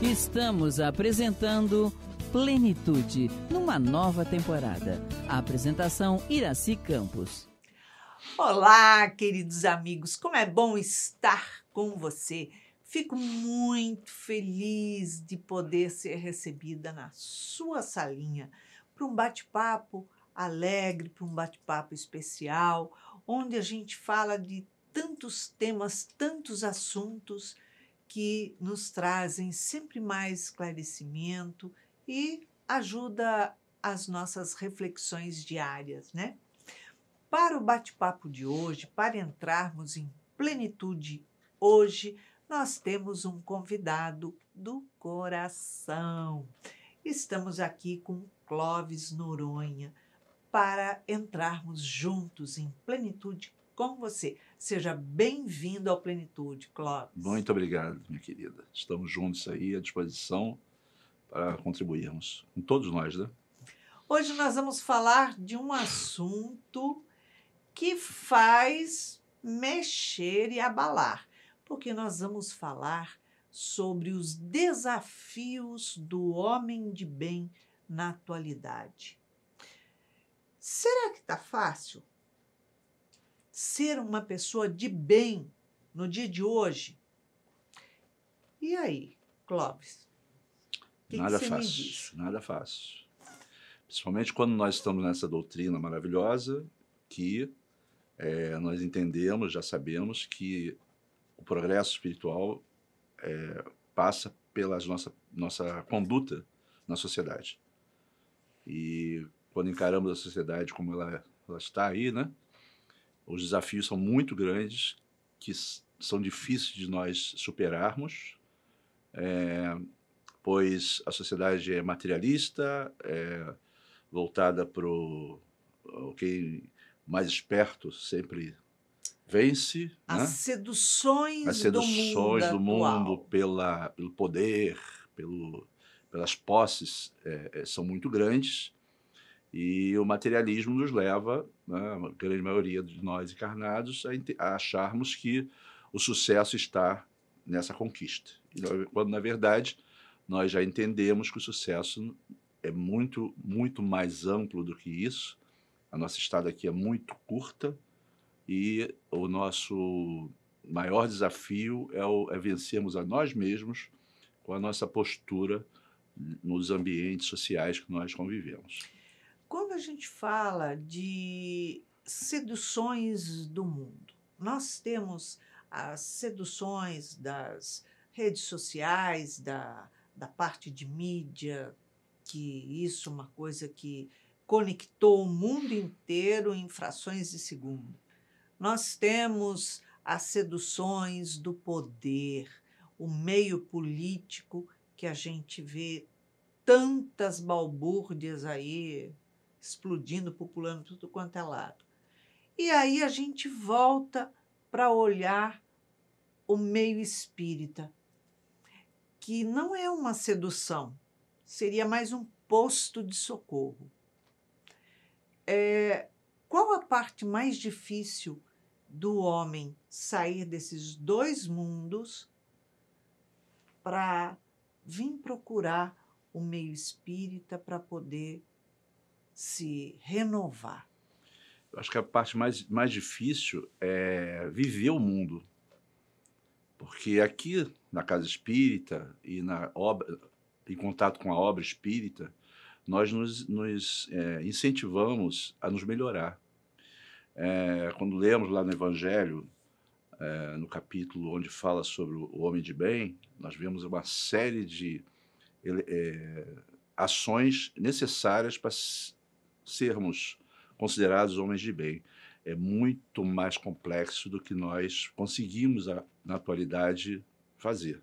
Estamos apresentando Plenitude, numa nova temporada. A apresentação Iraci Campos. Olá, queridos amigos, como é bom estar com você. Fico muito feliz de poder ser recebida na sua salinha para um bate-papo alegre, para um bate-papo especial, onde a gente fala de tantos temas, tantos assuntos que nos trazem sempre mais esclarecimento e ajuda as nossas reflexões diárias, né? Para o bate-papo de hoje, para entrarmos em plenitude hoje, nós temos um convidado do coração. Estamos aqui com Clóvis Noronha para entrarmos juntos em plenitude com você. Seja bem-vindo ao Plenitude, Clóvis. Muito obrigado, minha querida. Estamos juntos aí à disposição para contribuirmos com todos nós, né? Hoje nós vamos falar de um assunto que faz mexer e abalar, porque nós vamos falar sobre os desafios do homem de bem na atualidade. Será que está fácil ser uma pessoa de bem no dia de hoje? E aí, Clóvis? Nada fácil, nada fácil. Principalmente quando nós estamos nessa doutrina maravilhosa que nós entendemos, já sabemos que o progresso espiritual passa pela nossa conduta na sociedade. E quando encaramos a sociedade como ela está aí, né? Os desafios são muito grandes, que são difíceis de nós superarmos, pois a sociedade é materialista, voltada para quem mais esperto sempre vence. As né? seduções do mundo atual. pelo poder, pelas posses são muito grandes. E o materialismo nos leva, né, a grande maioria de nós encarnados, a acharmos que o sucesso está nessa conquista. Quando, na verdade, nós já entendemos que o sucesso é muito, muito mais amplo do que isso. A nossa estada aqui é muito curta e o nosso maior desafio é vencermos a nós mesmos com a nossa postura nos ambientes sociais que nós convivemos. Quando a gente fala de seduções do mundo, nós temos as seduções das redes sociais, da parte de mídia, que isso é uma coisa que conectou o mundo inteiro em frações de segundo. Nós temos as seduções do poder, o meio político, que a gente vê tantas balbúrdias aí, explodindo, populando tudo quanto é lado. E aí a gente volta para olhar o meio espírita, que não é uma sedução, seria mais um posto de socorro. Qual a parte mais difícil do homem sair desses dois mundos para vir procurar o meio espírita para poder se renovar? Eu acho que a parte mais difícil é viver o mundo. Porque aqui, na casa espírita e em contato com a obra espírita, nós nos incentivamos a nos melhorar. Quando lemos lá no Evangelho, no capítulo onde fala sobre o homem de bem, nós vemos uma série de ações necessárias para sermos considerados homens de bem. É muito mais complexo do que nós conseguimos, na atualidade, fazer.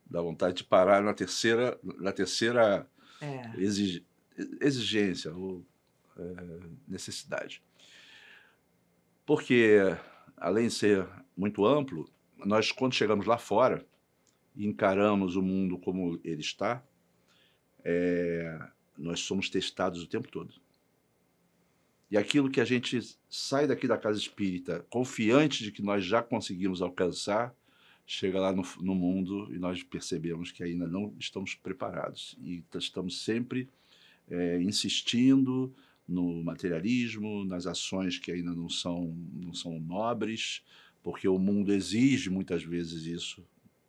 Dá vontade de parar na terceira exigência ou necessidade. Porque, além de ser muito amplo, nós, quando chegamos lá fora e encaramos o mundo como ele está, nós somos testados o tempo todo. E aquilo que a gente sai daqui da casa espírita confiante de que nós já conseguimos alcançar, chega lá no mundo e nós percebemos que ainda não estamos preparados. E estamos sempre insistindo no materialismo, nas ações que ainda não são nobres, porque o mundo exige muitas vezes isso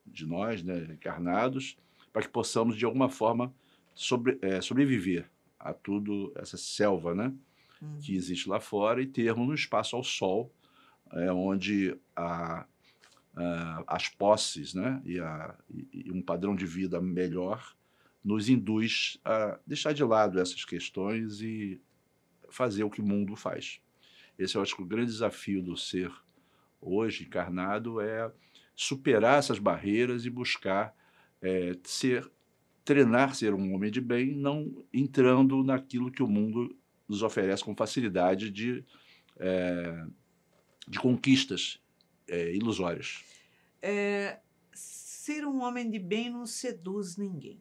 de nós, né, encarnados, para que possamos, de alguma forma, sobreviver a tudo, essa selva, né, que existe lá fora, e termos um espaço ao sol, onde as posses, né, e um padrão de vida melhor nos induz a deixar de lado essas questões e fazer o que o mundo faz. Esse eu acho que o grande desafio do ser hoje encarnado é superar essas barreiras e buscar treinar ser um homem de bem, não entrando naquilo que o mundo nos oferece com facilidade de conquistas ilusórias. Ser um homem de bem não seduz ninguém,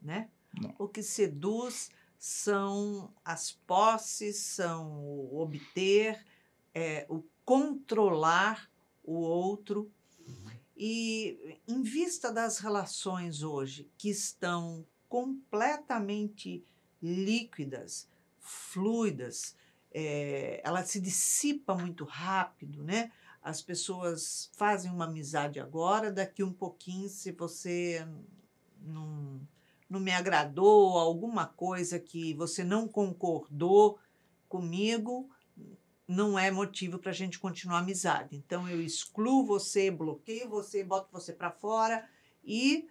né? Não. O que seduz são as posses, são o obter, o controlar o outro. E em vista das relações hoje, que estão completamente líquidas, fluidas, ela se dissipa muito rápido, né? As pessoas fazem uma amizade agora, daqui um pouquinho, se você não me agradou, alguma coisa que você não concordou comigo, não é motivo para a gente continuar a amizade. Então, eu excluo você, bloqueio você, boto você para fora e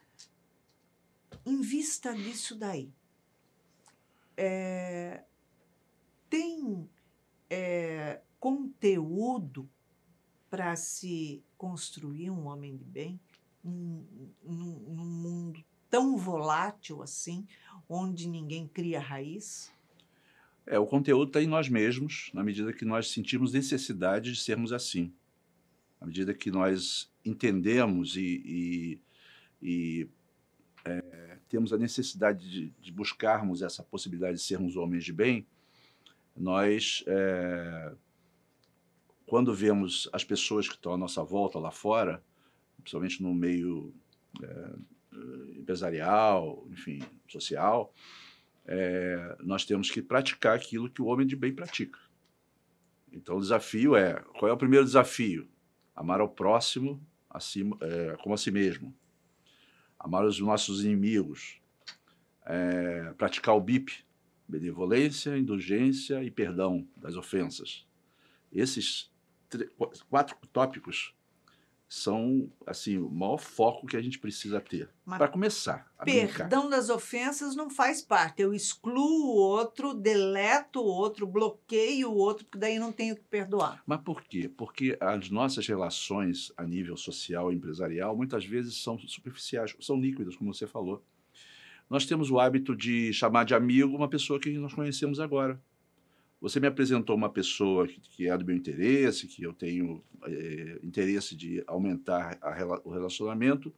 em vista disso daí. Tem conteúdo para se construir um homem de bem num mundo tão volátil assim, onde ninguém cria raiz? O conteúdo está em nós mesmos, na medida que nós sentimos necessidade de sermos assim. À medida que nós entendemos e temos a necessidade de buscarmos essa possibilidade de sermos homens de bem, nós, quando vemos as pessoas que estão à nossa volta lá fora, principalmente no meio empresarial, enfim, social, nós temos que praticar aquilo que o homem de bem pratica. Então, o desafio qual é o primeiro desafio? Amar ao próximo como a si mesmo. Amar os nossos inimigos. Praticar o BIP, benevolência, indulgência e perdão das ofensas. Esses 4 tópicos são assim, o maior foco que a gente precisa ter para começar a brincar. Perdão das ofensas não faz parte. Eu excluo o outro, deleto o outro, bloqueio o outro, porque daí não tenho que perdoar. Mas por quê? Porque as nossas relações a nível social e empresarial muitas vezes são superficiais, são líquidas, como você falou. Nós temos o hábito de chamar de amigo uma pessoa que nós conhecemos agora. Você me apresentou uma pessoa que é do meu interesse, que eu tenho interesse de aumentar o relacionamento.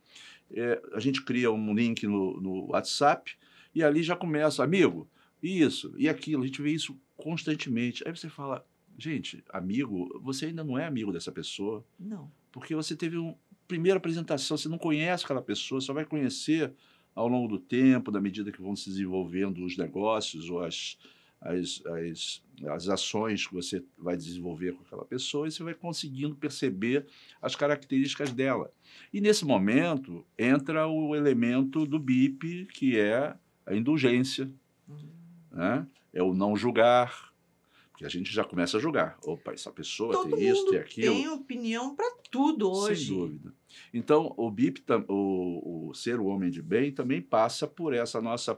A gente cria um link no WhatsApp e ali já começa, amigo, isso e aquilo. A gente vê isso constantemente. Aí você fala, gente, amigo, você ainda não é amigo dessa pessoa. Não. Porque você teve uma primeira apresentação, você não conhece aquela pessoa, só vai conhecer ao longo do tempo, na medida que vão se desenvolvendo os negócios ou as ações que você vai desenvolver com aquela pessoa, e você vai conseguindo perceber as características dela. E, nesse momento, entra o elemento do BIP, que é a indulgência, né? É o não julgar, porque a gente já começa a julgar. Opa, essa pessoa Todo tem isso, mundo tem aquilo. tem opinião para tudo hoje. Sem dúvida. Então, o BIP, o ser o homem de bem, também passa por essa nossa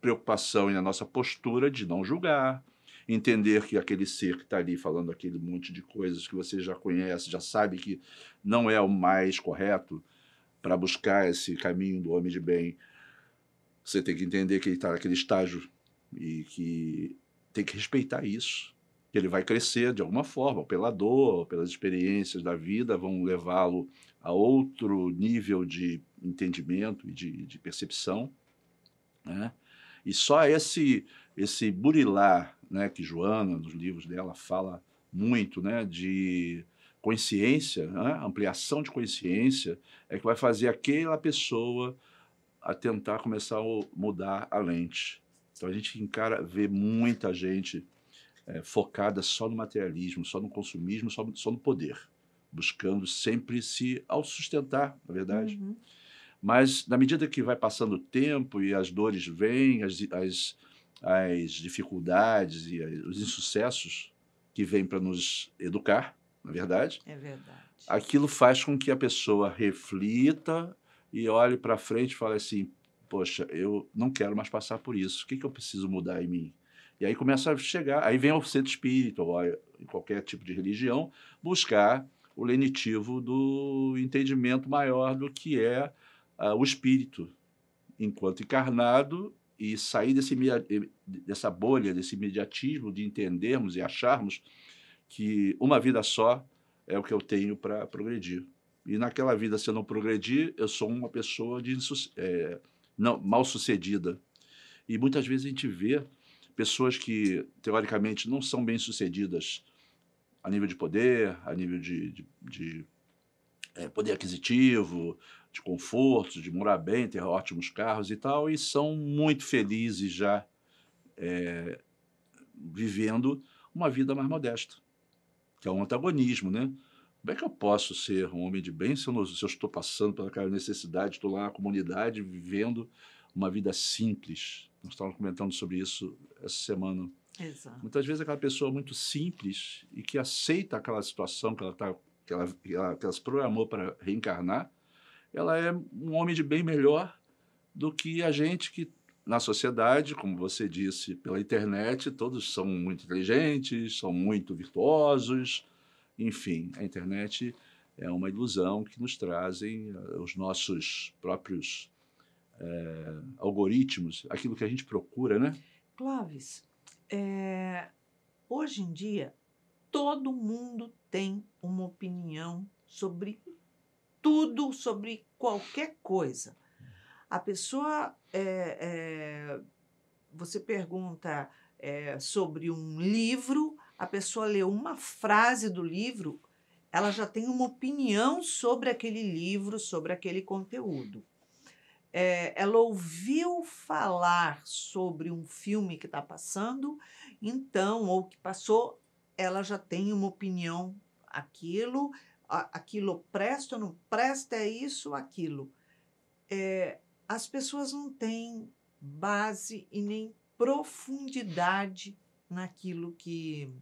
preocupação e na nossa postura de não julgar, entender que aquele ser que está ali falando aquele monte de coisas que você já conhece, já sabe que não é o mais correto para buscar esse caminho do homem de bem. Você tem que entender que ele está naquele estágio e que tem que respeitar isso, que ele vai crescer de alguma forma, pela dor, pelas experiências da vida, vão levá-lo a outro nível de entendimento e de percepção, né? E só esse burilar, né, que Joana, nos livros dela, fala muito, né, de consciência, né? Ampliação de consciência, é que vai fazer aquela pessoa a tentar começar a mudar a lente. Então a gente vê muita gente focada só no materialismo, só no consumismo, só no poder, buscando sempre se autossustentar, na verdade. Uhum. Mas, na medida que vai passando o tempo e as dores vêm, as dificuldades e os insucessos que vêm para nos educar, na verdade, É verdade. aquilo faz com que a pessoa reflita e olhe para frente e fale assim, poxa, eu não quero mais passar por isso, o que eu preciso mudar em mim? E aí começa a chegar, aí vem ao centro espírita, ou em qualquer tipo de religião, buscar o lenitivo do entendimento maior do que é o espírito enquanto encarnado e sair dessa bolha, desse imediatismo de entendermos e acharmos que uma vida só é o que eu tenho para progredir. E naquela vida, se eu não progredir, eu sou uma pessoa mal sucedida. E muitas vezes a gente vê pessoas que, teoricamente, não são bem-sucedidas a nível de poder, a nível de poder aquisitivo, de conforto, de morar bem, ter ótimos carros e tal, e são muito felizes já vivendo uma vida mais modesta, que é um antagonismo, né? Como é que eu posso ser um homem de bem se eu estou passando pela necessidade, estou lá na comunidade vivendo uma vida simples? Nós estávamos comentando sobre isso essa semana. Exato. Muitas vezes aquela pessoa muito simples e que aceita aquela situação que ela se programou para reencarnar, ela é um homem de bem melhor do que a gente que, na sociedade, como você disse, pela internet, todos são muito inteligentes, são muito virtuosos. Enfim, a internet é uma ilusão que nos trazem os nossos próprios algoritmos, aquilo que a gente procura, né? Clóvis, hoje em dia, todo mundo tem uma opinião sobre tudo, sobre qualquer coisa. A pessoa, você pergunta sobre um livro, a pessoa lê uma frase do livro, ela já tem uma opinião sobre aquele livro, sobre aquele conteúdo. Ela ouviu falar sobre um filme que está passando, então, ou que passou, ela já tem uma opinião, aquilo presta ou não presta, é isso, aquilo. As pessoas não têm base e nem profundidade naquilo que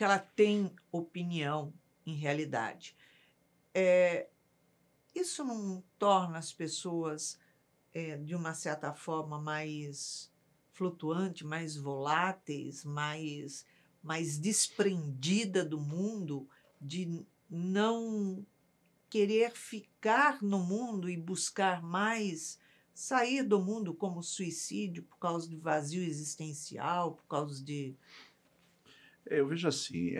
ela tem opinião em realidade. Isso não torna as pessoas, de uma certa forma, mais flutuantes, mais voláteis, mais desprendida do mundo, de não querer ficar no mundo e buscar mais, sair do mundo como suicídio por causa do vazio existencial, por causa de... Eu vejo assim,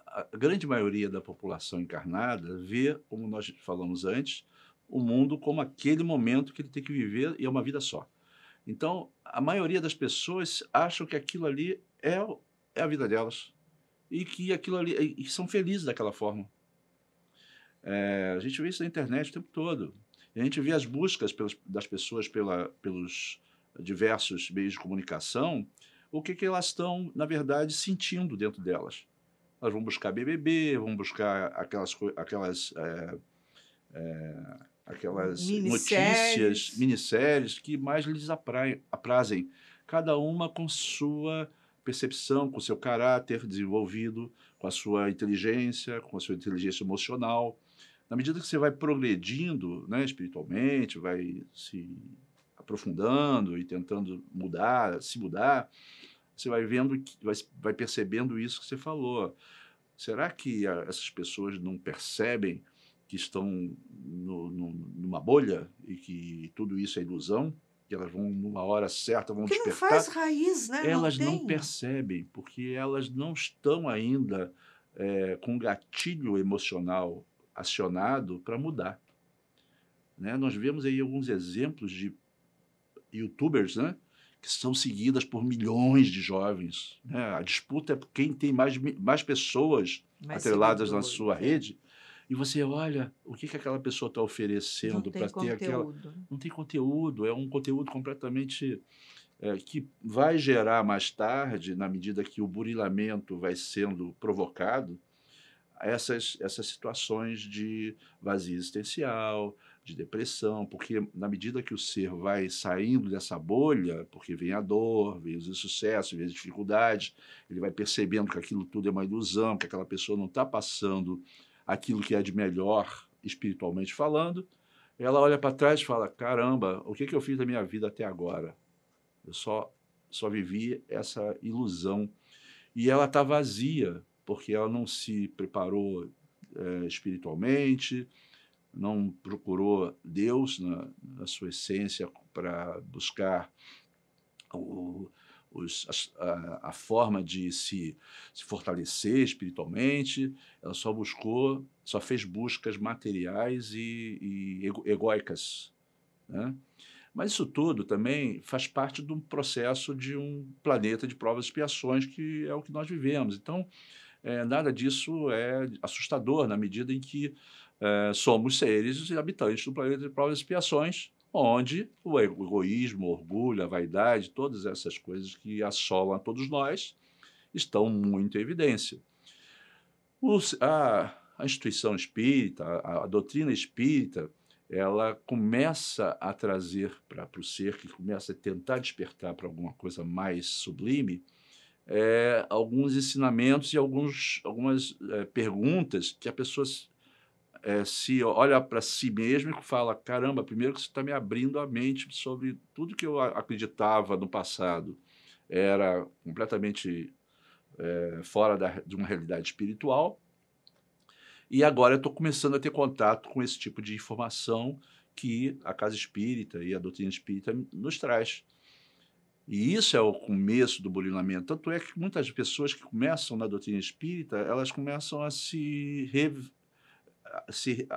a grande maioria da população encarnada vê, como nós falamos antes, o mundo como aquele momento que ele tem que viver e é uma vida só. Então, a maioria das pessoas acham que aquilo ali é a vida delas e que aquilo ali e são felizes daquela forma. A gente vê isso na internet o tempo todo. E a gente vê as buscas das pessoas pelos diversos meios de comunicação, o que elas estão, na verdade, sentindo dentro delas. Elas vão buscar BBB, vão buscar aquelas notícias, minisséries que mais lhes aprazem, cada uma com sua percepção, com seu caráter desenvolvido, com a sua inteligência emocional. Na medida que você vai progredindo, né, espiritualmente, vai se aprofundando e tentando se mudar, você vai vendo, vai percebendo isso que você falou. Será que essas pessoas não percebem que estão numa bolha e que tudo isso é ilusão? Que elas vão, numa hora certa, vão despertar? Que não faz raiz, né? Elas não percebem, porque elas não estão ainda com um gatilho emocional acionado para mudar. Né? Nós vemos aí alguns exemplos de youtubers, né, que são seguidas por milhões de jovens, né? A disputa é por quem tem mais pessoas Mais atreladas na seguidores, sua rede, e você olha o que aquela pessoa está Não oferecendo tem para ter aquela... conteúdo. Não tem conteúdo, é um conteúdo completamente que vai gerar mais tarde, na medida que o burilamento vai sendo provocado, essas situações de vazio existencial, de depressão, porque na medida que o ser vai saindo dessa bolha, porque vem a dor, vem os insucessos, vem as dificuldades, ele vai percebendo que aquilo tudo é uma ilusão, que aquela pessoa não está passando aquilo que é de melhor espiritualmente falando, ela olha para trás e fala, caramba, o que eu fiz da minha vida até agora? Eu só vivi essa ilusão. E ela está vazia, porque ela não se preparou espiritualmente, não procurou Deus na sua essência para buscar a forma de se fortalecer espiritualmente. Ela só fez buscas materiais e egóicas, né? Mas isso tudo também faz parte de um processo de um planeta de provas e expiações, que é o que nós vivemos. Então, nada disso é assustador, na medida em que somos seres e habitantes do planeta de provas e expiações, onde o egoísmo, o orgulho, a vaidade, todas essas coisas que assolam a todos nós estão muito em evidência. A instituição espírita, a doutrina espírita, ela começa a trazer para o ser, que começa a tentar despertar para alguma coisa mais sublime, alguns ensinamentos e algumas perguntas que a pessoa se olha para si mesmo e fala, caramba, primeiro que você está me abrindo a mente sobre tudo que eu acreditava no passado. Era completamente fora de uma realidade espiritual, e agora eu estou começando a ter contato com esse tipo de informação que a casa espírita e a doutrina espírita nos traz. E isso é o começo do burilamento. Tanto é que muitas pessoas que começam na doutrina espírita, elas começam a se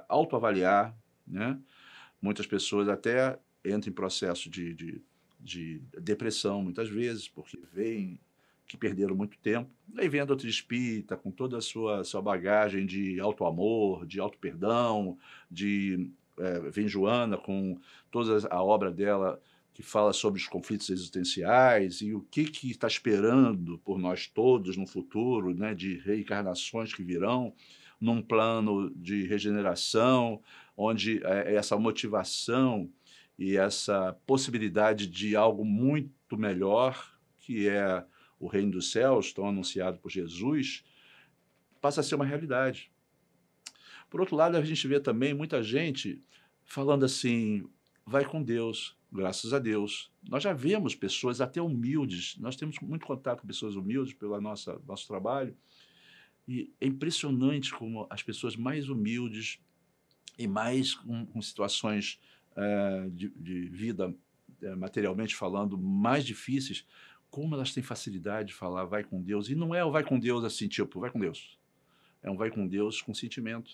autoavaliar, né? Muitas pessoas até entram em processo de depressão, muitas vezes, porque veem que perderam muito tempo. Aí vem a doutrina espírita com toda a sua bagagem de auto-amor, de auto-perdão, vem Joana com toda a obra dela que fala sobre os conflitos existenciais e o que está esperando por nós todos no futuro, né, de reencarnações que virão, num plano de regeneração, onde essa motivação e essa possibilidade de algo muito melhor, que é o reino dos céus, tão anunciado por Jesus, passa a ser uma realidade. Por outro lado, a gente vê também muita gente falando assim, vai com Deus, graças a Deus. Nós já vemos pessoas até humildes, nós temos muito contato com pessoas humildes pelo nosso trabalho, e é impressionante como as pessoas mais humildes e mais com situações de vida, materialmente falando, mais difíceis, como elas têm facilidade de falar vai com Deus. E não é o vai com Deus assim, tipo, vai com Deus. É um vai com Deus com sentimento.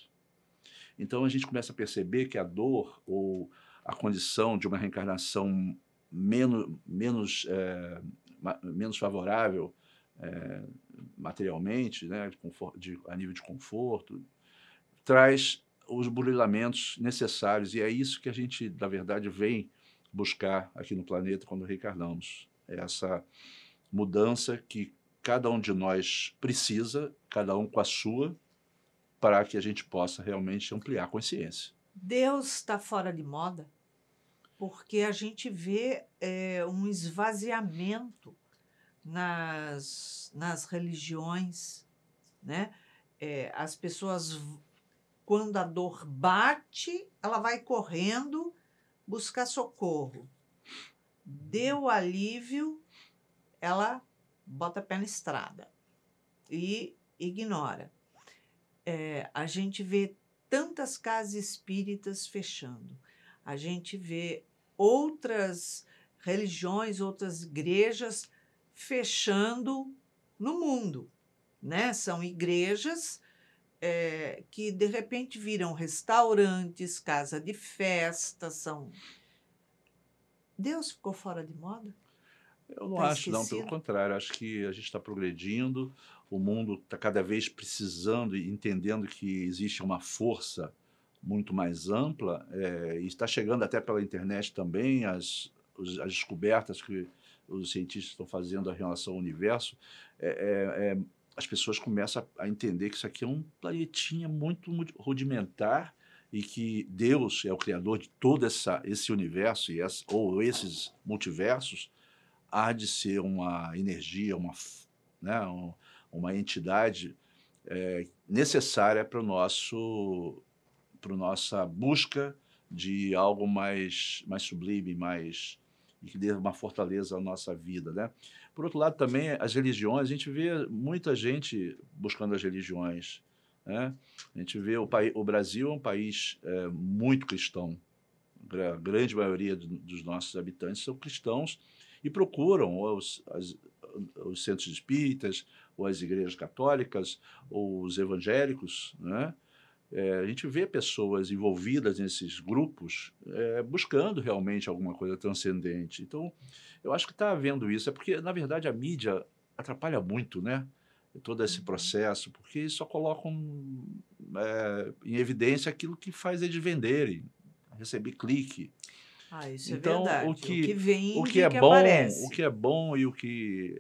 Então a gente começa a perceber que a dor ou a condição de uma reencarnação menos favorável materialmente, né, a nível de conforto, traz os burilamentos necessários. E é isso que a gente, na verdade, vem buscar aqui no planeta quando reencarnamos. Essa mudança que cada um de nós precisa, cada um com a sua, para que a gente possa realmente ampliar a consciência. Deus está fora de moda porque a gente vê um esvaziamento nas religiões, né? As pessoas, quando a dor bate, ela vai correndo buscar socorro. Deu alívio, ela bota pé na estrada e ignora. A gente vê tantas casas espíritas fechando. A gente vê outras religiões, outras igrejas fechando no mundo, né? São igrejas que, de repente, viram restaurantes, casa de festa, Deus ficou fora de moda? Eu não Tá acho, não, pelo esquecido? contrário, acho que a gente está progredindo, o mundo está cada vez precisando e entendendo que existe uma força muito mais ampla, e está chegando até pela internet também as descobertas que os cientistas estão fazendo em relação ao universo, as pessoas começam a entender que isso aqui é um planetinha muito rudimentar e que Deus é o criador de todo esse universo ou esses multiversos, há de ser uma energia, né, uma entidade necessária para nossa busca de algo mais sublime, e que dê uma fortaleza à nossa vida, né? Por outro lado, também as religiões, a gente vê muita gente buscando as religiões, né? A gente vê o Brasil é um país muito cristão. A grande maioria dos nossos habitantes são cristãos e procuram os centros espíritas, ou as igrejas católicas, ou os evangélicos, né? A gente vê pessoas envolvidas nesses grupos buscando realmente alguma coisa transcendente. Então, eu acho que está havendo isso. É porque, na verdade, a mídia atrapalha muito, né? Todo esse processo, porque só colocam em evidência aquilo que faz eles venderem, receber clique. Ah, isso é Então, verdade. O que o vende que é é que bom, aparece. e o que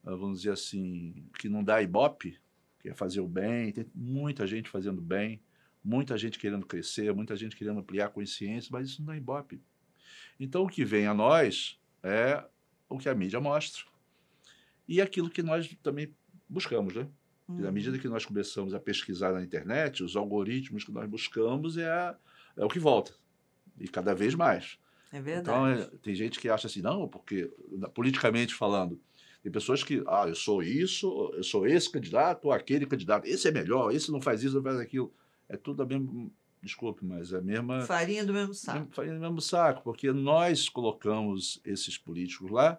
vamos dizer assim, que não dá ibope, que é fazer o bem, tem muita gente fazendo bem, muita gente querendo crescer, muita gente querendo ampliar a consciência, mas isso não dá ibope. Então, o que vem a nós é o que a mídia mostra e aquilo que nós também buscamos, né? E à medida que nós começamos a pesquisar na internet, os algoritmos que nós buscamos é o que volta, e cada vez mais. É Então, verdade. tem gente que acha assim, não, porque, politicamente falando, tem pessoas que, eu sou isso, eu sou esse candidato, ou aquele candidato, esse é melhor, esse não faz isso, não faz aquilo. É tudo a mesma, desculpe, mas é a mesma, Farinha do mesmo saco. farinha no mesmo saco, porque nós colocamos esses políticos lá,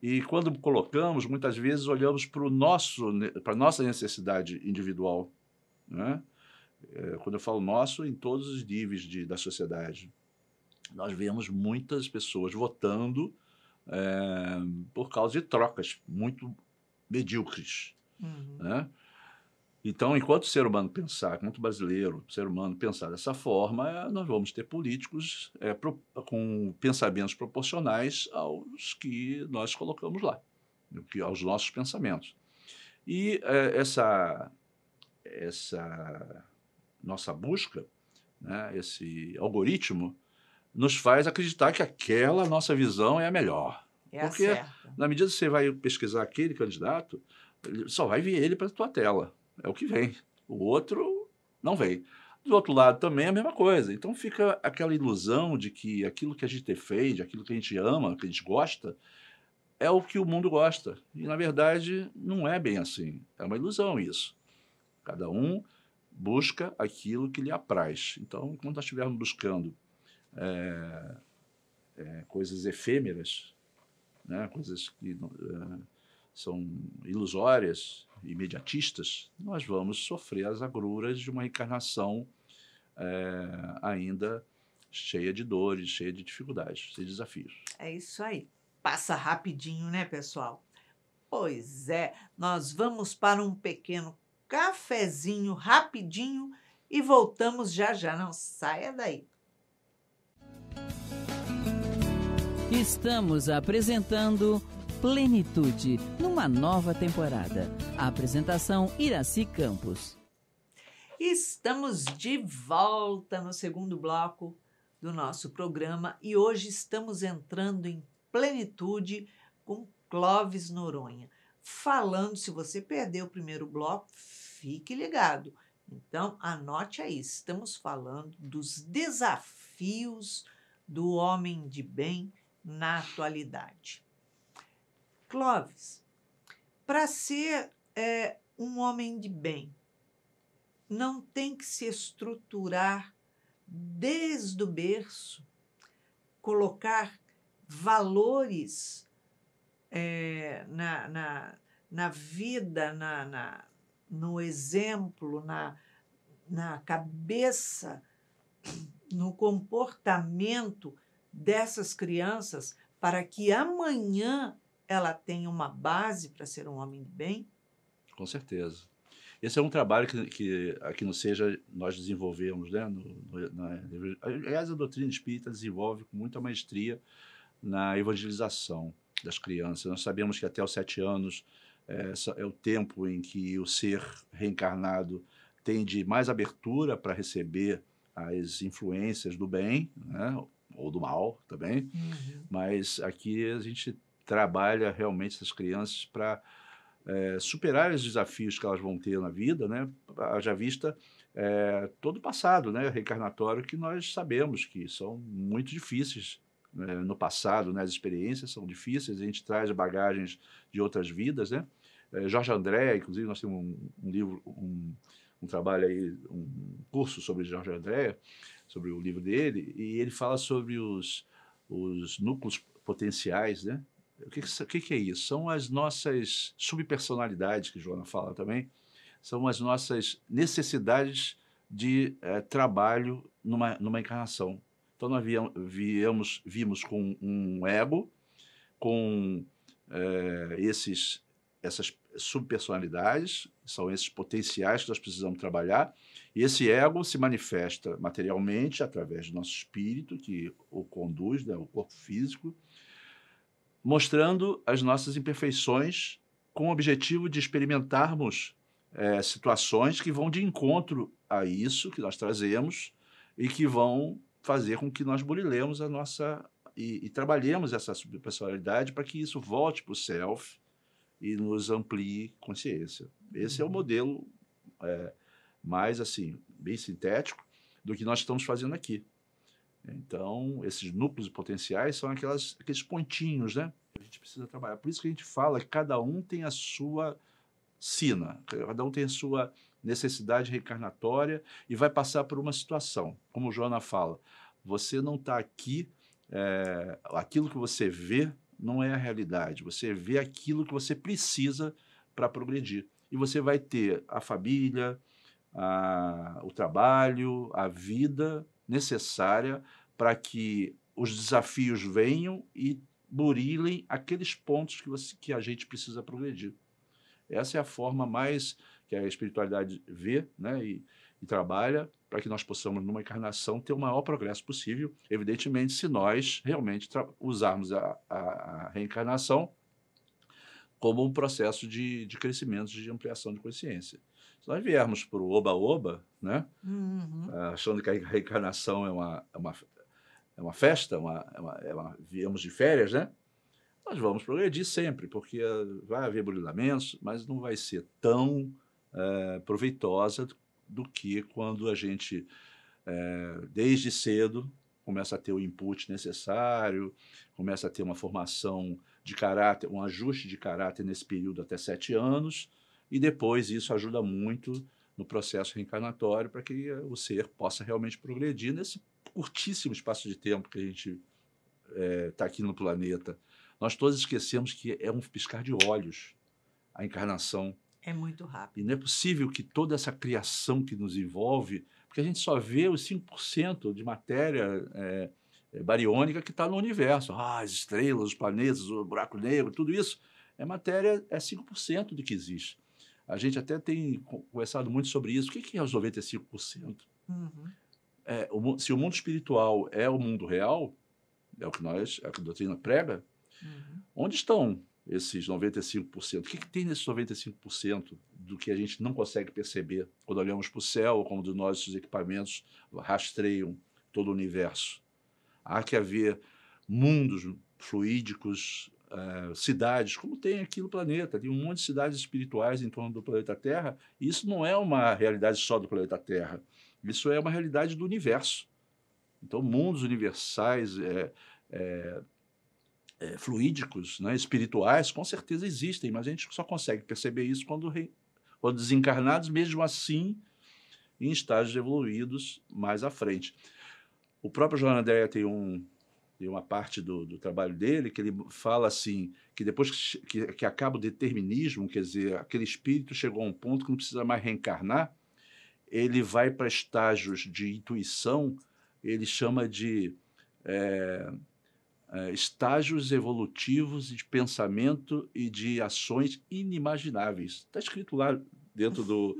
e quando colocamos, muitas vezes olhamos para a nossa necessidade individual, né? Quando eu falo nosso, em todos os níveis da sociedade. Nós vemos muitas pessoas votando por causa de trocas muito medíocres, né? Então, enquanto o ser humano pensar, enquanto brasileiro, o ser humano pensar dessa forma, nós vamos ter políticos com pensamentos proporcionais aos que nós colocamos lá, aos nossos pensamentos. E essa nossa busca, né, esse algoritmo, nos faz acreditar que aquela nossa visão é a melhor. É a Porque, certa. na medida que você vai pesquisar aquele candidato, só vai vir ele para a tua tela. É o que vem. O outro não vem. Do outro lado também é a mesma coisa. Então fica aquela ilusão de que aquilo que a gente defende, aquilo que a gente ama, que a gente gosta, é o que o mundo gosta. E, na verdade, não é bem assim. É uma ilusão isso. Cada um busca aquilo que lhe apraz. Então, enquanto nós estivermos buscando coisas efêmeras, né, coisas que são ilusórias, imediatistas, nós vamos sofrer as agruras de uma encarnação ainda cheia de dores, cheia de dificuldades, cheia de desafios. É isso aí. Passa rapidinho, né, pessoal? Pois é, nós vamos para um pequeno cafezinho rapidinho e voltamos já já. Não saia daí. Estamos apresentando Plenitude, numa nova temporada. A apresentação Iraci Campos. Estamos de volta no segundo bloco do nosso programa e hoje estamos entrando em plenitude com Clóvis Noronha. Falando, se você perdeu o primeiro bloco, fique ligado. Então, anote aí, estamos falando dos desafios do homem de bem na atualidade. Clóvis, para ser um homem de bem, não tem que se estruturar desde o berço, colocar valores na vida, no exemplo, na cabeça, no comportamento dessas crianças para que amanhã ela tenha uma base para ser um homem de bem? Com certeza. Esse é um trabalho que aqui no Seja nós desenvolvemos, né? Aliás, a doutrina espírita desenvolve com muita maestria na evangelização das crianças. Nós sabemos que até os 7 anos é o tempo em que o ser reencarnado tem de mais abertura para receber as influências do bem, né? Ou do mal também. Uhum. Mas aqui a gente trabalha realmente essas crianças para superar os desafios que elas vão ter na vida, né? Haja vista todo o passado, né? Reencarnatório, que nós sabemos que são muito difíceis, né? No passado, né? As experiências são difíceis, a gente traz bagagens de outras vidas, né? Jorge André, inclusive, nós temos um livro, um trabalho aí, um curso sobre Jorge André, sobre o livro dele, e ele fala sobre os núcleos potenciais, né? O que é isso? São as nossas subpersonalidades, que Joana fala também, são as nossas necessidades de trabalho numa encarnação. Então, nós vimos com um ego, com essas subpersonalidades, são esses potenciais que nós precisamos trabalhar, e esse ego se manifesta materialmente através do nosso espírito, que o conduz, né, o corpo físico, mostrando as nossas imperfeições com o objetivo de experimentarmos situações que vão de encontro a isso que nós trazemos e que vão fazer com que nós burilemos a nossa e trabalhemos essa subpersonalidade para que isso volte para o self e nos amplie consciência. Esse é o modelo mais assim, bem sintético do que nós estamos fazendo aqui. Então, esses núcleos potenciais são aqueles pontinhos, né? Que a gente precisa trabalhar. Por isso que a gente fala que cada um tem a sua sina, cada um tem a sua necessidade reencarnatória e vai passar por uma situação. Como Joana fala, você não está aqui, aquilo que você vê não é a realidade. Você vê aquilo que você precisa para progredir. E você vai ter a família, o trabalho, a vida necessária para que os desafios venham e burilem aqueles pontos que a gente precisa progredir. Essa é a forma mais que a espiritualidade vê, né, e trabalha para que nós possamos, numa encarnação, ter o maior progresso possível, evidentemente, se nós realmente usarmos a reencarnação como um processo de crescimento, de ampliação de consciência. Se nós viermos para o oba-oba, né, achando que a reencarnação é uma festa, viemos de férias, né, nós vamos progredir sempre, porque vai haver burilamentos, mas não vai ser tão proveitosa do que quando a gente, desde cedo, começa a ter o input necessário, começa a ter uma formação de caráter, um ajuste de caráter nesse período até 7 anos, e depois isso ajuda muito no processo reencarnatório para que o ser possa realmente progredir nesse curtíssimo espaço de tempo que a gente está aqui no planeta. Nós todos esquecemos que é um piscar de olhos a encarnação. É muito rápido. E não é possível que toda essa criação que nos envolve, porque a gente só vê os 5% de matéria bariônica que está no universo. As estrelas, os planetas, o buraco negro, tudo isso é matéria, é 5% do que existe. A gente até tem conversado muito sobre isso. O que é os 95%? Se o mundo espiritual é o mundo real, é o que a doutrina prega, onde estão esses 95%? O que tem nesses 95% do que a gente não consegue perceber quando olhamos para o céu, como os nossos equipamentos rastreiam todo o universo? Há que haver mundos fluídicos, cidades, como tem aqui no planeta. Tem um monte de cidades espirituais em torno do planeta Terra, e isso não é uma realidade só do planeta Terra. Isso é uma realidade do universo. Então, mundos universais, fluídicos, né, espirituais, com certeza existem, mas a gente só consegue perceber isso quando desencarnados, mesmo assim, em estágios evoluídos mais à frente. O próprio João André tem uma parte do trabalho dele que ele fala assim, que depois que acaba o determinismo, quer dizer, aquele espírito chegou a um ponto que não precisa mais reencarnar, ele vai para estágios de intuição, ele chama de estágios evolutivos de pensamento e de ações inimagináveis. Está escrito lá dentro do...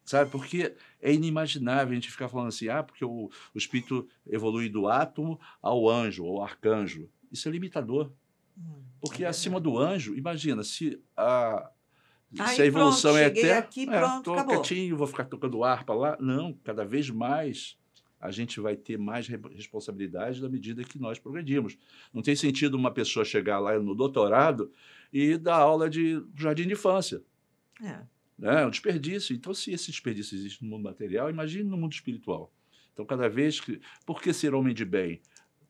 Sabe? Porque é inimaginável a gente ficar falando assim, porque o espírito evolui do átomo ao anjo, ou arcanjo. Isso é limitador. Porque acima do anjo, imagina, se a evolução pronto, é cheguei eterna, aqui, pronto, tô acabou. quietinho, vou ficar tocando harpa lá. Não, cada vez mais a gente vai ter mais responsabilidade na medida que nós progredimos. Não tem sentido uma pessoa chegar lá no doutorado e dar aula de jardim de infância. É um desperdício. Então, se esse desperdício existe no mundo material, imagine no mundo espiritual. Então, cada vez que... Por que ser homem de bem?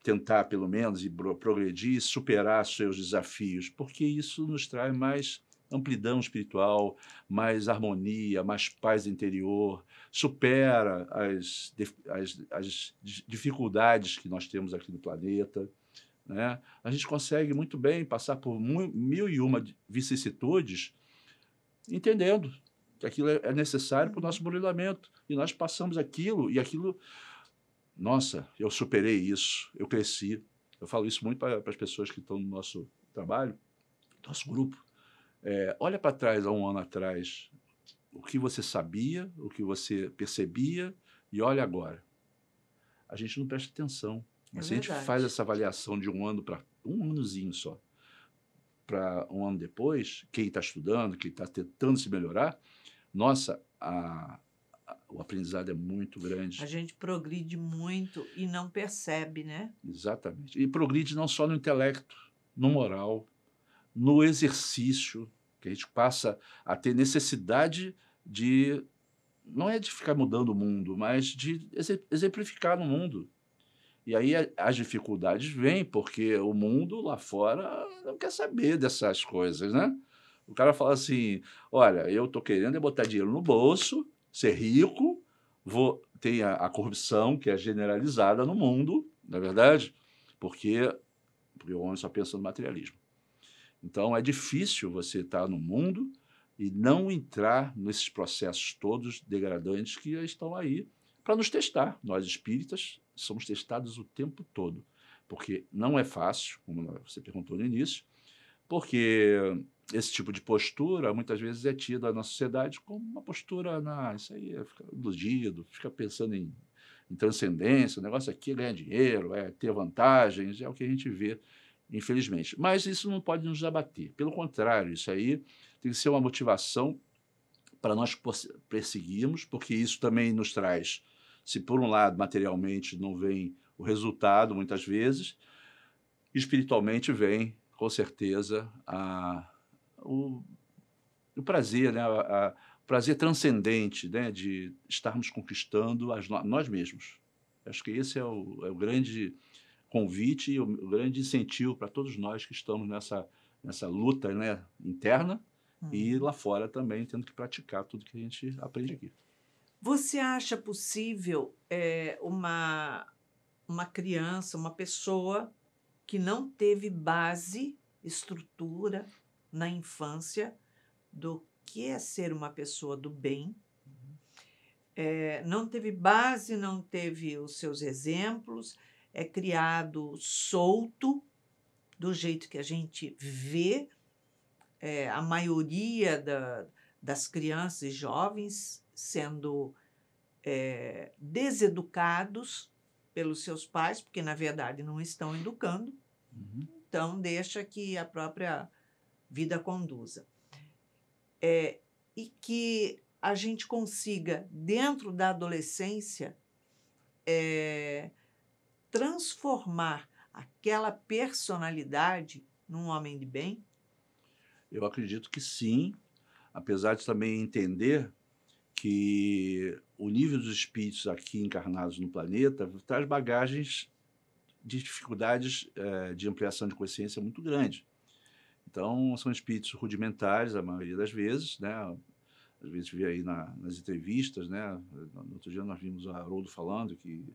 Tentar, pelo menos, e progredir, superar seus desafios, porque isso nos traz mais amplidão espiritual, mais harmonia, mais paz interior, supera as dificuldades que nós temos aqui no planeta, né? A gente consegue muito bem passar por 1001 vicissitudes, entendendo que aquilo é necessário para o nosso burilamento, e nós passamos aquilo, e aquilo... Nossa, eu superei isso, eu cresci. Eu falo isso muito para as pessoas que estão no nosso trabalho, nosso grupo. Olha para trás, há um ano atrás, o que você sabia, o que você percebia, e olha agora. A gente não presta atenção. Mas se a gente faz essa avaliação de um ano para um anozinho só, para um ano depois, quem está estudando, quem está tentando se melhorar, nossa, o aprendizado é muito grande. A gente progride muito e não percebe, né? Exatamente. E progride não só no intelecto, no moral, no exercício, que a gente passa a ter necessidade de... Não é de ficar mudando o mundo, mas de exemplificar no mundo. E aí as dificuldades vêm, porque o mundo lá fora não quer saber dessas coisas, né? O cara fala assim, olha, eu estou querendo botar dinheiro no bolso, ser rico, tem a corrupção que é generalizada no mundo, não é verdade? Porque o homem só pensa no materialismo. Então, é difícil você estar no mundo e não entrar nesses processos todos degradantes que estão aí para nos testar. Nós, espíritas, somos testados o tempo todo, porque não é fácil, como você perguntou no início, porque esse tipo de postura muitas vezes é tida na sociedade como uma postura, isso aí é ficar iludido, fica pensando em transcendência, o negócio aqui é ganhar dinheiro, é ter vantagens, é o que a gente vê, infelizmente. Mas isso não pode nos abater. Pelo contrário, isso aí tem que ser uma motivação para nós perseguirmos, porque isso também nos traz, se por um lado materialmente não vem o resultado, muitas vezes, espiritualmente vem, com certeza, o prazer, né? O prazer transcendente, né? De estarmos conquistando nós mesmos. Acho que esse é o grande convite e o grande incentivo para todos nós que estamos nessa luta, né, interna, e lá fora também tendo que praticar tudo que a gente aprende aqui. Você acha possível uma criança, uma pessoa que não teve base, estrutura na infância do que é ser uma pessoa do bem, não teve base, não teve os seus exemplos, é criado solto, do jeito que a gente vê, a maioria das crianças e jovens sendo deseducados pelos seus pais, porque, na verdade, não estão educando, então deixa que a própria vida conduza. E que a gente consiga, dentro da adolescência, transformar aquela personalidade num homem de bem? Eu acredito que sim, apesar de também entender que o nível dos espíritos aqui encarnados no planeta traz bagagens de dificuldades de ampliação de consciência muito grande. Então, são espíritos rudimentares, a maioria das vezes, né? Às vezes vê aí nas entrevistas, né? No outro dia nós vimos o Haroldo falando que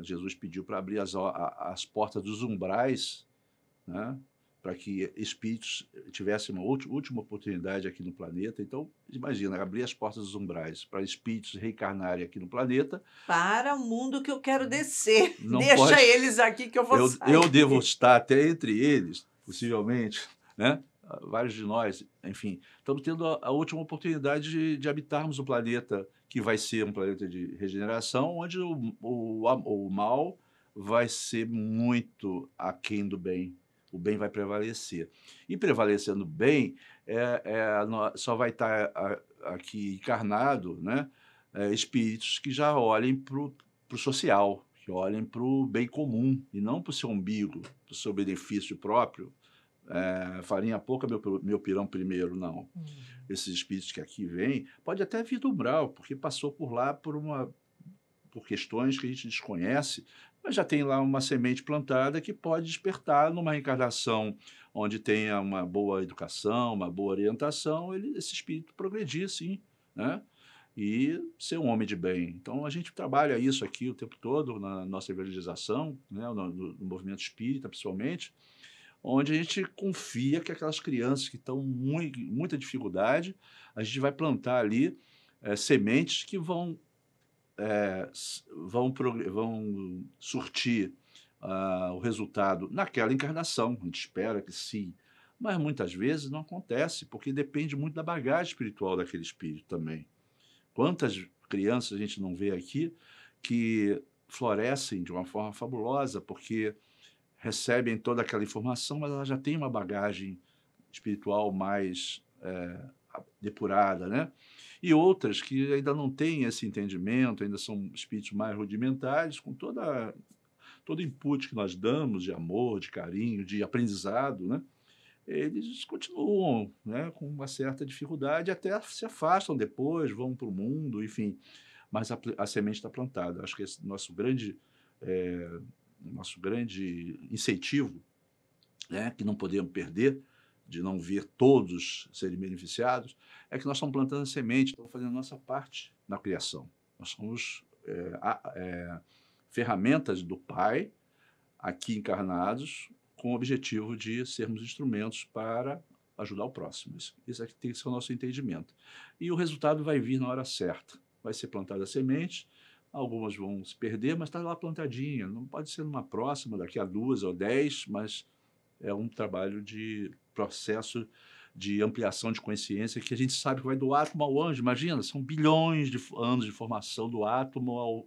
Jesus pediu para abrir as portas dos umbrais, né? para que espíritos tivessem uma última oportunidade aqui no planeta. Então, imagina, abrir as portas dos umbrais para espíritos reencarnarem aqui no planeta. Para o mundo que eu quero descer. Não Deixa pode, eles aqui que eu vou sair. eu devo estar até entre eles, possivelmente, né? Vários de nós, enfim, estamos tendo a última oportunidade de habitarmos o planeta, que vai ser um planeta de regeneração, onde o mal vai ser muito aquém do bem. O bem vai prevalecer. E prevalecendo o bem, só vai estar aqui encarnado, né, espíritos que já olhem para o social, que olhem para o bem comum, e não para o seu umbigo, para o seu benefício próprio. Farinha pouca, meu pirão primeiro, não. Esses espíritos que aqui vêm, pode até vir do umbral, porque passou por lá por questões que a gente desconhece, mas já tem lá uma semente plantada que pode despertar numa reencarnação onde tenha uma boa educação, uma boa orientação, esse espírito progredir, sim, né? E ser um homem de bem. Então, a gente trabalha isso aqui o tempo todo, na nossa evangelização, né? no movimento espírita, principalmente, onde a gente confia que aquelas crianças que estão com muita dificuldade, a gente vai plantar ali sementes que vão surtir o resultado naquela encarnação. A gente espera que sim, mas muitas vezes não acontece, porque depende muito da bagagem espiritual daquele espírito também. Quantas crianças a gente não vê aqui que florescem de uma forma fabulosa, porque recebem toda aquela informação, mas ela já tem uma bagagem espiritual mais depurada, né? E outras que ainda não têm esse entendimento, ainda são espíritos mais rudimentares, com todo o input que nós damos de amor, de carinho, de aprendizado, né? Eles continuam, né, com uma certa dificuldade, até se afastam depois, vão para o mundo, enfim. Mas a semente está plantada. Acho que esse nosso grande incentivo, né, que não podemos perder, de não ver todos serem beneficiados, é que nós estamos plantando a semente, estamos fazendo a nossa parte na criação. Nós somos ferramentas do Pai, aqui encarnados, com o objetivo de sermos instrumentos para ajudar o próximo. Isso aqui tem que ser o nosso entendimento. E o resultado vai vir na hora certa. Vai ser plantada a semente, algumas vão se perder, mas está lá plantadinha. Não pode ser numa próxima, daqui a 2 ou 10, mas é um trabalho de processo de ampliação de consciência que a gente sabe que vai do átomo ao anjo. Imagina, são bilhões de anos de formação do átomo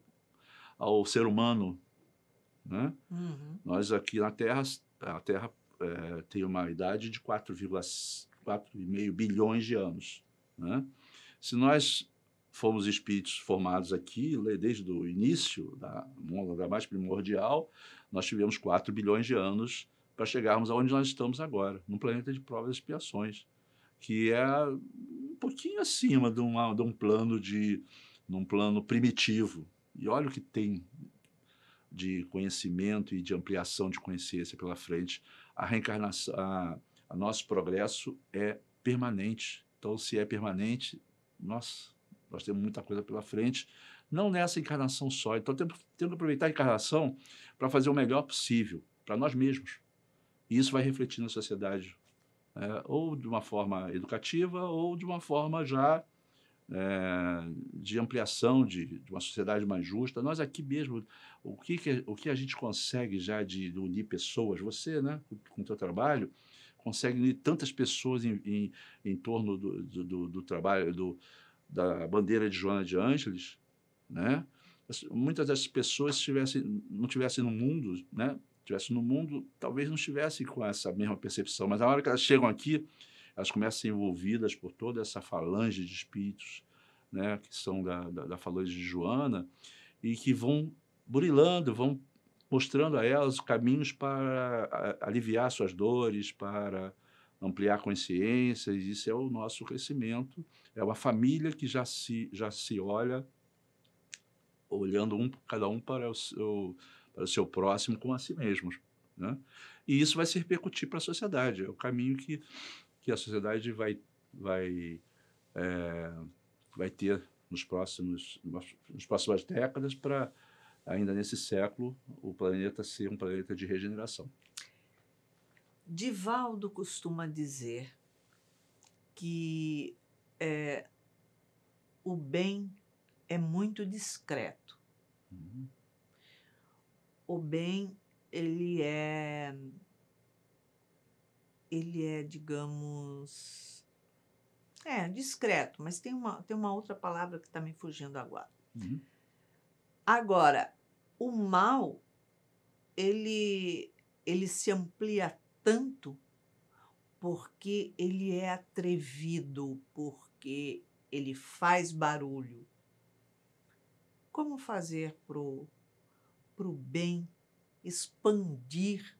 ao ser humano, né? Nós aqui na Terra, a Terra tem uma idade de 4,5 bilhões de anos, né? Se nós fomos espíritos formados aqui, desde o início da onda mais primordial, nós tivemos 4 bilhões de anos para chegarmos aonde nós estamos agora, num planeta de provas e expiações, que é um pouquinho acima de um plano primitivo. E olha o que tem de conhecimento e de ampliação de consciência pela frente. A reencarnação, a nosso progresso é permanente. Então, se é permanente, nós temos muita coisa pela frente, não nessa encarnação só. Então, temos que aproveitar a encarnação para fazer o melhor possível para nós mesmos. E isso vai refletir na sociedade, ou de uma forma educativa, ou de uma forma já de ampliação de uma sociedade mais justa. Nós aqui mesmo, o que a gente consegue já de unir pessoas, você, né, com o seu trabalho, consegue unir tantas pessoas em torno do trabalho, da bandeira de Joana de Ângeles, né? Muitas dessas pessoas não estivessem no mundo, né? Estivessem no mundo, talvez não estivessem com essa mesma percepção, mas na hora que elas chegam aqui, elas começam a ser envolvidas por toda essa falange de espíritos, né, que são da falange de Joana, e que vão burilando, vão mostrando a elas caminhos para aliviar suas dores, para ampliar consciências. Isso é o nosso crescimento. É uma família que já se olha, olhando cada um para o seu próximo como a si mesmos, né? E isso vai se repercutir para a sociedade. É o caminho que a sociedade vai ter nas próximas décadas, para, ainda nesse século, o planeta ser um planeta de regeneração. Divaldo costuma dizer que o bem é muito discreto. Uhum. O bem, ele é, digamos, discreto, mas tem uma outra palavra que está me fugindo agora. Uhum. Agora, o mal, ele se amplia tanto porque ele é atrevido, porque ele faz barulho. Como fazer pro bem expandir?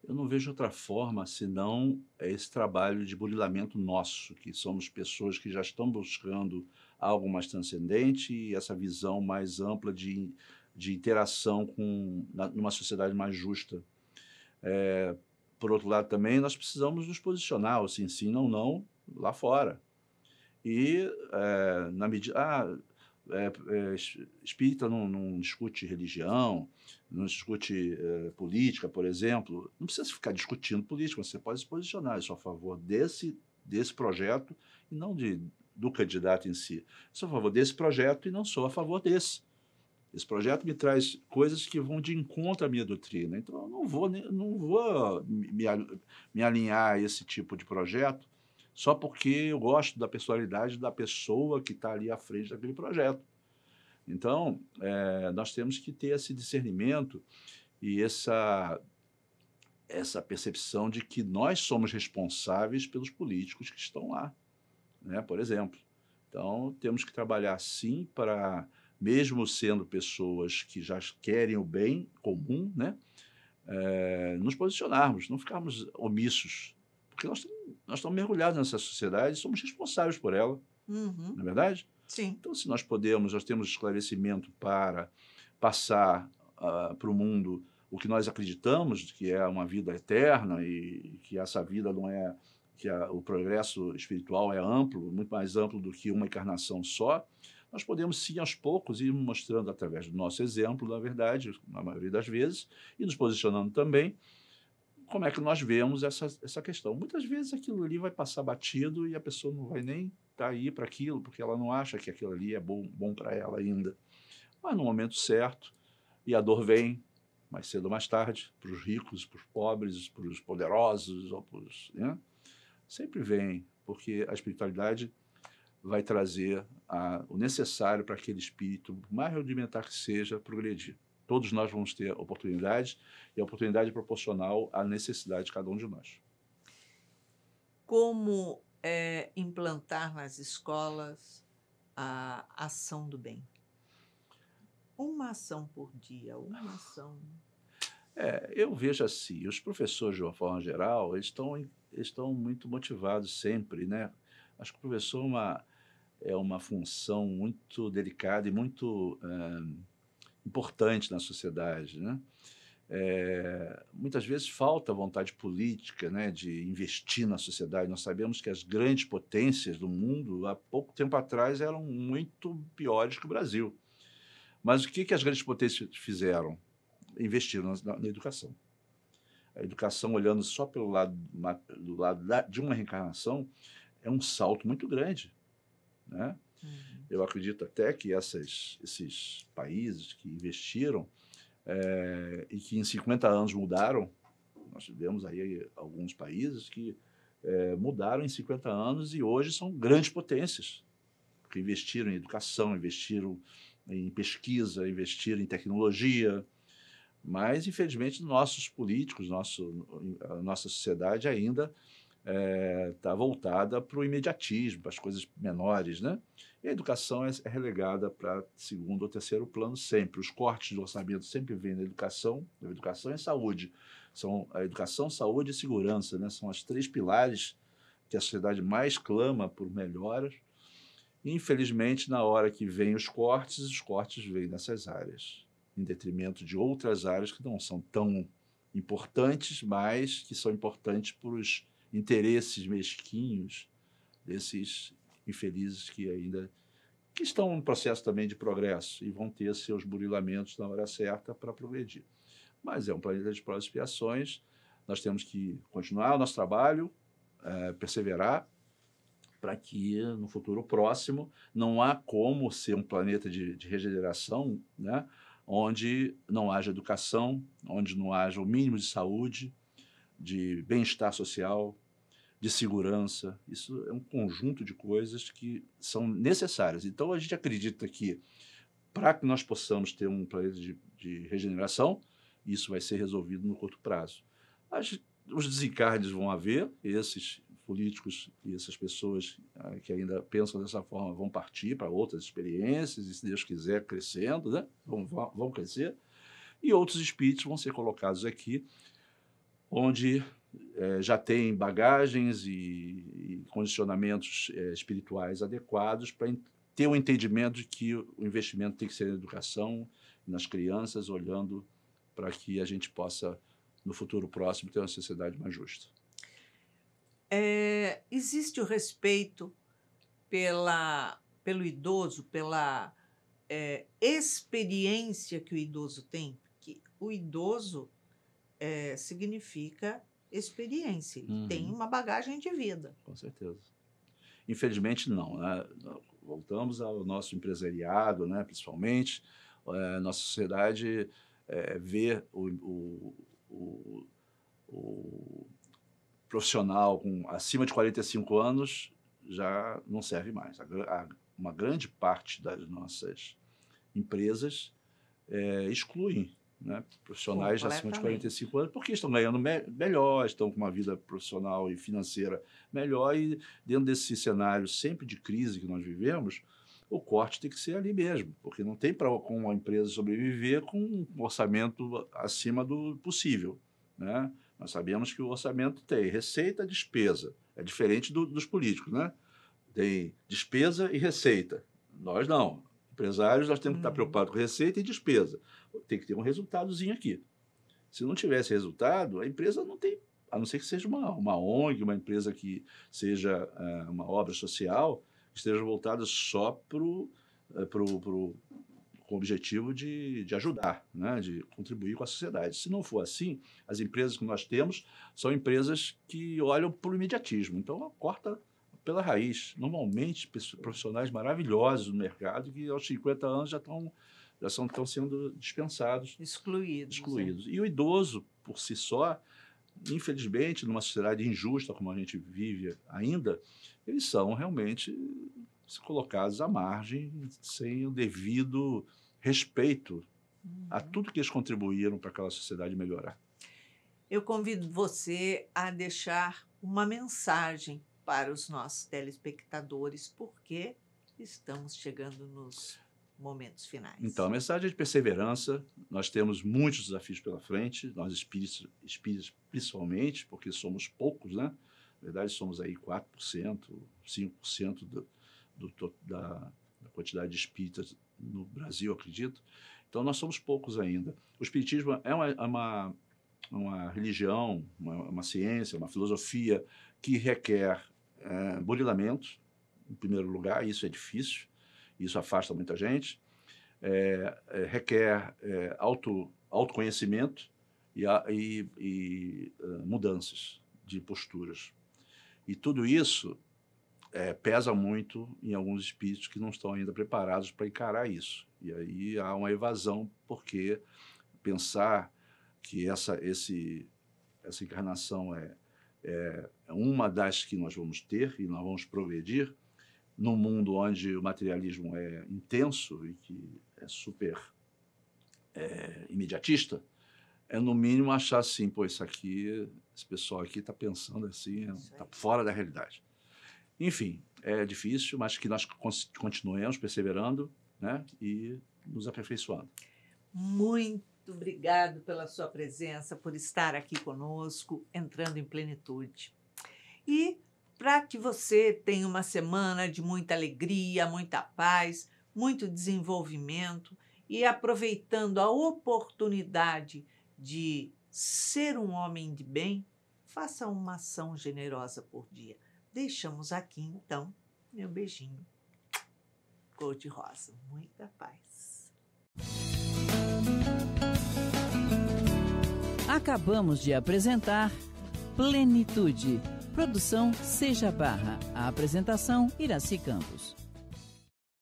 Eu não vejo outra forma senão esse trabalho de burilamento nosso, que somos pessoas que já estão buscando algo mais transcendente e essa visão mais ampla de interação numa sociedade mais justa. Por outro lado, também, nós precisamos nos posicionar, ou se sim ou não, lá fora. E, na medida. Espírita não discute religião, não discute política, por exemplo. Não precisa ficar discutindo política, você pode se posicionar. Eu sou a favor desse projeto e não do candidato em si. Eu sou a favor desse projeto e não sou a favor desse. Esse projeto me traz coisas que vão de encontro à minha doutrina. Então, eu não vou me alinhar a esse tipo de projeto só porque eu gosto da personalidade da pessoa que está ali à frente daquele projeto. Então, nós temos que ter esse discernimento e essa percepção de que nós somos responsáveis pelos políticos que estão lá, né? Por exemplo. Então, temos que trabalhar sim para, mesmo sendo pessoas que já querem o bem comum, né? Nos posicionarmos, não ficarmos omissos, porque nós estamos mergulhados nessa sociedade e somos responsáveis por ela, Uhum. não é verdade? Sim. Então, se nós temos esclarecimento para passar para o mundo o que nós acreditamos, que é uma vida eterna e que essa vida não é, que o progresso espiritual é amplo, muito mais amplo do que uma encarnação só, nós podemos sim, aos poucos, ir mostrando através do nosso exemplo, na verdade, na maioria das vezes, e nos posicionando também, como é que nós vemos essa questão. Muitas vezes aquilo ali vai passar batido e a pessoa não vai nem estar aí para aquilo, porque ela não acha que aquilo ali é bom para ela ainda. Mas no momento certo, e a dor vem, mais cedo ou mais tarde, para os ricos, para os pobres, para os poderosos, ou né? Sempre vem, porque a espiritualidade vai trazer o necessário para aquele espírito, mais rudimentar que seja, progredir. Todos nós vamos ter oportunidades, e a oportunidade é proporcional à necessidade de cada um de nós. Como implantar nas escolas a ação do bem? Uma ação por dia, uma ação. Eu vejo assim, os professores, de uma forma geral, eles estão muito motivados sempre, né? Acho que o professor é uma função muito delicada e muito importante na sociedade, né? Muitas vezes falta vontade política, né, de investir na sociedade. Nós sabemos que as grandes potências do mundo, há pouco tempo atrás, eram muito piores que o Brasil. Mas o que as grandes potências fizeram? Investiram na educação. A educação, olhando só pelo lado, de uma reencarnação, é um salto muito grande, né? Uhum. Eu acredito até que esses países que investiram e que em 50 anos mudaram, nós tivemos aí alguns países que mudaram em 50 anos e hoje são grandes potências, porque investiram em educação, investiram em pesquisa, investiram em tecnologia, mas, infelizmente, nossos políticos, a nossa sociedade ainda está voltada para o imediatismo, para as coisas menores, né? E a educação é relegada para segundo ou terceiro plano sempre. Os cortes do orçamento sempre vêm na educação e saúde. São a educação, saúde e segurança, né? São as três pilares que a sociedade mais clama por melhoras. E, infelizmente, na hora que vêm os cortes vêm nessas áreas, em detrimento de outras áreas que não são tão importantes, mas que são importantes para os interesses mesquinhos desses infelizes que estão no processo também de progresso e vão ter seus burilamentos na hora certa para progredir. Mas é um planeta de provas e expiações. nós temos que continuar o nosso trabalho, perseverar, para que no futuro próximo não há como ser um planeta de regeneração, né, onde não haja educação, onde não haja o mínimo de saúde, de bem-estar social, de segurança. Isso é um conjunto de coisas que são necessárias. Então, a gente acredita que, para que nós possamos ter um planeta de regeneração, isso vai ser resolvido no curto prazo. Os desencarnes vão haver, esses políticos e essas pessoas que ainda pensam dessa forma vão partir para outras experiências, e, se Deus quiser, crescendo, né? vão crescer, e outros espíritos vão ser colocados aqui, onde já tem bagagens e condicionamentos espirituais adequados para ter um entendimento de que o investimento tem que ser na educação, nas crianças, olhando para que a gente possa, no futuro próximo, ter uma sociedade mais justa. Existe o respeito pelo idoso, pela experiência que o idoso tem? Porque o idoso significa experiência, ele tem uma bagagem de vida. Com certeza. Infelizmente, não, né? Voltamos ao nosso empresariado, né? Principalmente, nossa sociedade vê o profissional acima de 45 anos já não serve mais. Uma grande parte das nossas empresas excluem, né, profissionais acima de 45 anos, porque estão ganhando melhor, estão com uma vida profissional e financeira melhor, e dentro desse cenário sempre de crise que nós vivemos, o corte tem que ser ali mesmo, porque não tem para como uma empresa sobreviver com um orçamento acima do possível, né? Nós sabemos que o orçamento tem receita, despesa. É diferente dos políticos, né? Tem despesa e receita. Nós não. Empresários, nós temos que estar preocupados com receita e despesa. Tem que ter um resultadozinho aqui. Se não tivesse resultado, a empresa não tem, a não ser que seja uma ONG, uma empresa que seja uma obra social, que esteja voltada só com o objetivo de ajudar, né, de contribuir com a sociedade. Se não for assim, as empresas que nós temos são empresas que olham para o imediatismo. Então, corta pela raiz. Normalmente, profissionais maravilhosos no mercado que aos 50 anos já estão sendo dispensados. Excluídos. E o idoso, por si só, infelizmente, numa sociedade injusta como a gente vive ainda, eles são realmente colocados à margem, sem o devido respeito a tudo que eles contribuíram para aquela sociedade melhorar. Eu convido você a deixar uma mensagem para os nossos telespectadores, porque estamos chegando nos momentos finais. Então, a mensagem é de perseverança. Nós temos muitos desafios pela frente, nós espíritos principalmente, porque somos poucos, né? Na verdade, somos aí 4%, 5% da quantidade de espíritas no Brasil, acredito. Então, nós somos poucos ainda. O espiritismo é uma religião, uma ciência, uma filosofia que requer burilamento, em primeiro lugar. Isso é difícil, isso afasta muita gente. Requer autoconhecimento e mudanças de posturas. E tudo isso pesa muito em alguns espíritos que não estão ainda preparados para encarar isso. E aí há uma evasão, porque pensar que essa encarnação é uma das que nós vamos ter e nós vamos progredir num mundo onde o materialismo é intenso e que é super imediatista, no mínimo achar assim, pô, esse pessoal aqui está pensando assim, está fora da realidade. Enfim, é difícil, mas que nós continuemos perseverando, né, e nos aperfeiçoando. Muito obrigado pela sua presença, por estar aqui conosco, entrando em plenitude. E para que você tenha uma semana de muita alegria, muita paz, muito desenvolvimento e aproveitando a oportunidade de ser um homem de bem, faça uma ação generosa por dia. Deixamos aqui, então, meu beijinho cor-de-rosa. Muita paz. Acabamos de apresentar Plenitude. Produção Seja Barra. A apresentação Iraci Campos.